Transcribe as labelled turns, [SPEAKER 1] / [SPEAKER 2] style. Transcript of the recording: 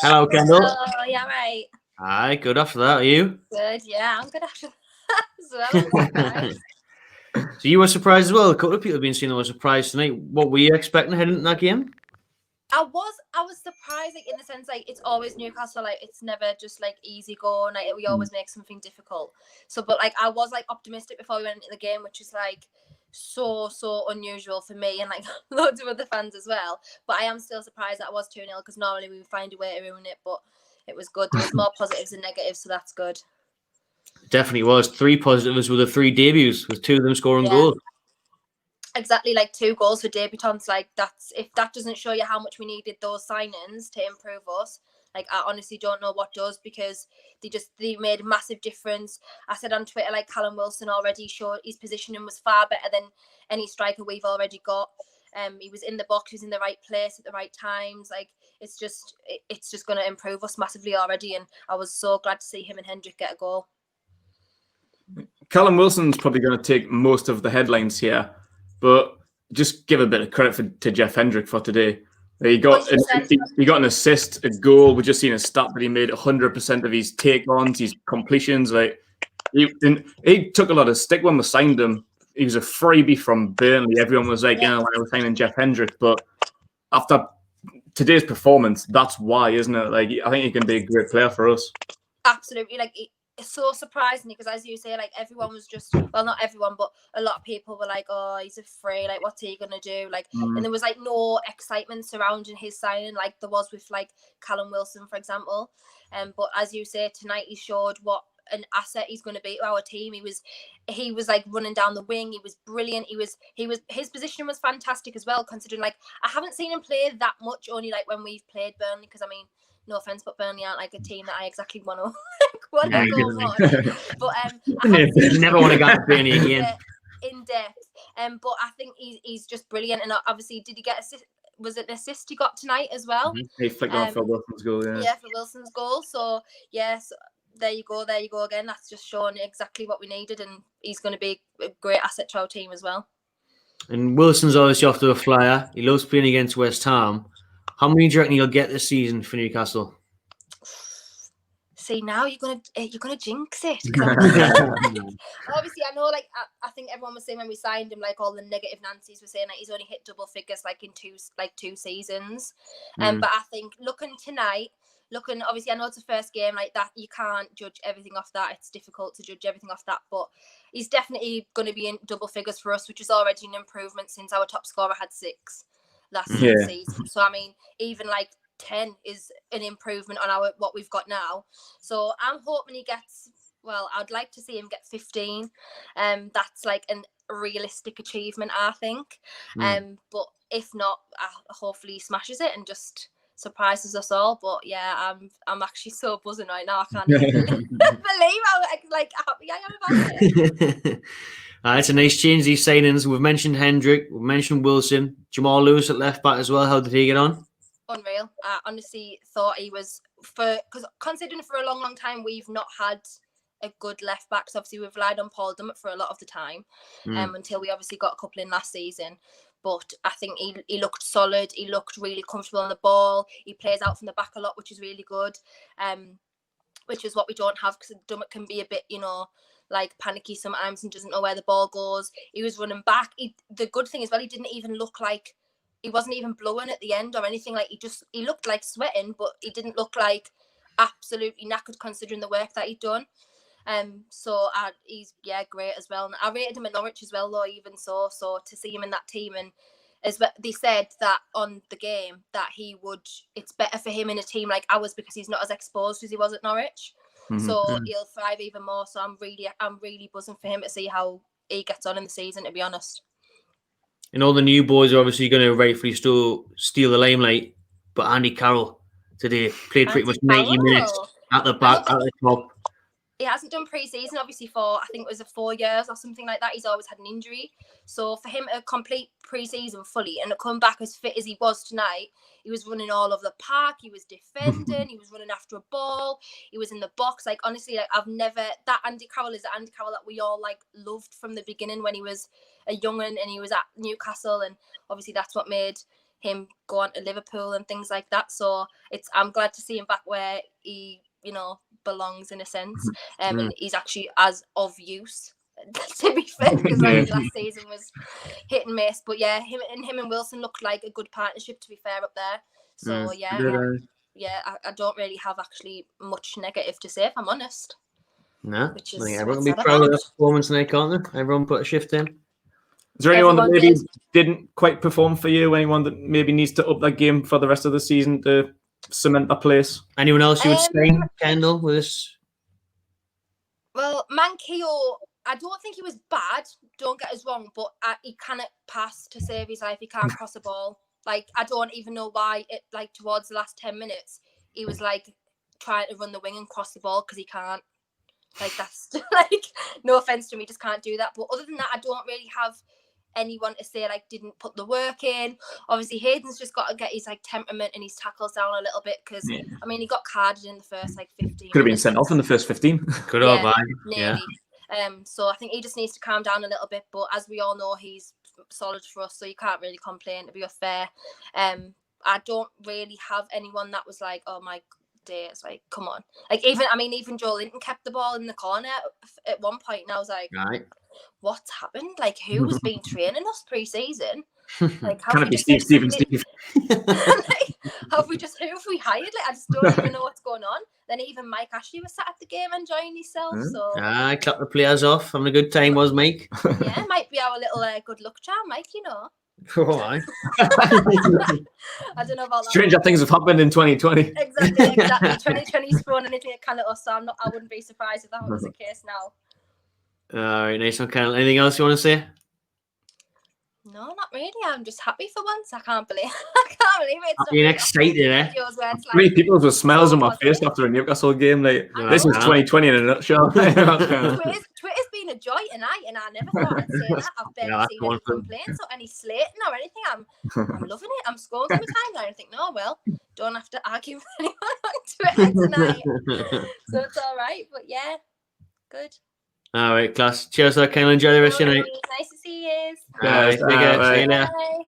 [SPEAKER 1] Hello, Kendall.
[SPEAKER 2] Oh, yeah, right.
[SPEAKER 1] Hi, good after that. Are you?
[SPEAKER 2] Good, yeah, I'm good after that as well. I'm surprised.
[SPEAKER 1] So you were surprised as well. A couple of people have been saying they were surprised tonight. What were you expecting heading into that game?
[SPEAKER 2] I was surprised, like in the sense, like it's always Newcastle, like it's never just like easy going. Like we always make something difficult. So, but like I was like optimistic before we went into the game, which is like so unusual for me and like loads of other fans as well. But I am still surprised that it was 2-0 because normally we would find a way to ruin it. But it was good. There was more positives than negatives, so that's good.
[SPEAKER 1] Definitely was. 3 positives with the 3 debuts, with 2 of them scoring goals.
[SPEAKER 2] Exactly, like 2 goals for debutants. Like that's, if that doesn't show you how much we needed those signings to improve us, like I honestly don't know what does, because they made a massive difference. I said on Twitter, like Callum Wilson already showed his positioning was far better than any striker we've already got. He was in the box, he was in the right place at the right times. Like it's just going to improve us massively already, and I was so glad to see him and Hendrick get a goal.
[SPEAKER 3] Callum Wilson's probably going to take most of the headlines here, but just give a bit of credit to Jeff Hendrick for today. He got an assist, a goal. We've just seen a stat that he made 100% of his take-ons, his completions. Like he took a lot of stick when we signed him. He was a freebie from Burnley. Everyone was like, when I was signing Jeff Hendrick. But after today's performance, that's why, isn't it? Like I think he can be a great player for us.
[SPEAKER 2] Absolutely. Like it's so surprising because, as you say, like everyone was just, well, not everyone, but a lot of people were like, oh, he's a free, like what's he gonna do? Like and there was like no excitement surrounding his signing like there was with like Callum Wilson, for example. But as you say, tonight he showed what an asset he's going to be to our team. He was like running down the wing. He was brilliant. His position was fantastic as well, considering like I haven't seen him play that much, only like when we've played Burnley, because I mean, no offense, but Burnley aren't like a team that I exactly want to go on. But
[SPEAKER 1] I never want to go to Burnley again.
[SPEAKER 2] In depth. But I think he's just brilliant. And obviously, did he get assist? Was it an assist he got tonight as well?
[SPEAKER 3] He flicked off for Wilson's goal.
[SPEAKER 2] Yeah, for Wilson's goal. So yes. There you go again. That's just showing exactly what we needed, and he's going to be a great asset to our team as well.
[SPEAKER 1] And Wilson's obviously off to a flyer. He loves playing against West Ham. How many do you reckon he'll get this season for Newcastle?
[SPEAKER 2] See, now you're gonna jinx it. Obviously, I know. Like, I think everyone was saying when we signed him, like all the negative Nancy's were saying that he's only hit double figures like in two seasons. But I think looking tonight. Obviously, I know it's a first game like that. You can't judge everything off that. It's difficult to judge everything off that. But he's definitely going to be in double figures for us, which is already an improvement since our top scorer had 6 last season. So, I mean, even like 10 is an improvement on what we've got now. So I'm hoping he gets, well, I'd like to see him get 15. That's like a realistic achievement, I think. But if not, hopefully he smashes it and just surprises us all. But yeah, I'm actually so buzzing right now. I can't even believe how happy I am about it.
[SPEAKER 1] It's a nice change, these signings. We've mentioned Hendrick, we've mentioned Wilson, Jamal Lewis at left back as well. How did he get on?
[SPEAKER 2] Unreal. I honestly thought he was, because considering for a long time we've not had a good left back, so obviously we've relied on Paul Dummett for a lot of the time, until we obviously got a couple in last season. But I think he looked solid. He looked really comfortable on the ball. He plays out from the back a lot, which is really good. Which is what we don't have, because Dummett can be a bit, like panicky sometimes and doesn't know where the ball goes. He was running back. The good thing as well, he didn't even look like, he wasn't even blowing at the end or anything. Like he looked like sweating, but he didn't look like absolutely knackered considering the work that he'd done. So he's great as well. And I rated him at Norwich as well, though. Even so to see him in that team, and as they said that on the game that it's better for him in a team like ours because he's not as exposed as he was at Norwich. So he'll thrive even more. So I'm really buzzing for him to see how he gets on in the season, to be honest.
[SPEAKER 1] And all the new boys are obviously going to rightfully steal the limelight. But Andy Carroll today played pretty much 90 minutes at the back, at the top.
[SPEAKER 2] He hasn't done pre-season, obviously, for, I think it was 4 years or something like that. He's always had an injury. So for him to complete pre-season fully and to come back as fit as he was tonight, he was running all over the park. He was defending. He was running after a ball. He was in the box. Like, honestly, like that Andy Carroll is the Andy Carroll that we all like loved from the beginning when he was a young'un and he was at Newcastle. And obviously that's what made him go on to Liverpool and things like that. So I'm glad to see him back where he, belongs in a sense. And he's actually as of use. To be fair, because last season was hit and miss. But yeah, him and Wilson looked like a good partnership, to be fair, up there. So I don't really have actually much negative to say, if I'm honest.
[SPEAKER 1] No,
[SPEAKER 2] which
[SPEAKER 1] I think
[SPEAKER 2] is
[SPEAKER 1] everyone can be proud of that performance tonight, can't they? Everyone put a shift in.
[SPEAKER 3] Is there anyone that maybe didn't quite perform for you? Anyone that maybe needs to up that game for the rest of the season to cement that place?
[SPEAKER 1] Anyone else you would say, Kendall, with this?
[SPEAKER 2] Well, Manquillo, I don't think he was bad. Don't get us wrong, but he cannot pass to save his life. He can't cross a ball. Like, I don't even know why. Towards the last 10 minutes, he was like trying to run the wing and cross the ball because he can't. Like, that's like, no offense to him, he just can't do that. But other than that, I don't really have anyone to say like didn't put the work in. Obviously, Hayden's just got to get his like temperament and his tackles down a little bit because I mean he got carded in the first like 15.
[SPEAKER 3] Could have been sent off in the first 15.
[SPEAKER 1] Could have,
[SPEAKER 2] nearly. So I think he just needs to calm down a little bit. But as we all know, he's solid for us, so you can't really complain, to be fair. I don't really have anyone that was like, oh my days, like come on. Like even Joe Linton kept the ball in the corner at one point, and I was like,
[SPEAKER 1] right.
[SPEAKER 2] What's happened? Like, who's been training us pre-season? Like,
[SPEAKER 3] can it be Steve?
[SPEAKER 2] Like, who have we hired? Like, I just don't even know what's going on. Then even Mike Ashley was sat at the game enjoying himself. So
[SPEAKER 1] I clapped the players off. Having a good time, was Mike.
[SPEAKER 2] Yeah, might be our little good luck charm, Mike.
[SPEAKER 1] Oh, I
[SPEAKER 2] don't know about that.
[SPEAKER 3] Stranger things have happened in 2020.
[SPEAKER 2] Exactly. 2020's thrown anything at Canada, so I wouldn't be surprised if that was the case now.
[SPEAKER 1] All right, nice one, Kendall. Anything else you want to say?
[SPEAKER 2] No, not really. I'm just happy for once. I can't believe it. It's
[SPEAKER 1] being excited, eh?
[SPEAKER 3] Three people with smiles on my face after a Newcastle game. Like this is 2020 in a nutshell.
[SPEAKER 2] Twitter's been a joy tonight, and I never thought I'd say that. I've barely seen any complaints or any slating or anything. I'm loving it. I'm scrolling through my timeline and think, no, well, don't have to argue with anyone on Twitter tonight. So it's all right. But yeah, good.
[SPEAKER 1] All right, class. Cheers, Kendall. Enjoy the rest of your night.
[SPEAKER 2] Nice to see you.
[SPEAKER 1] Bye. See you now.
[SPEAKER 2] Bye.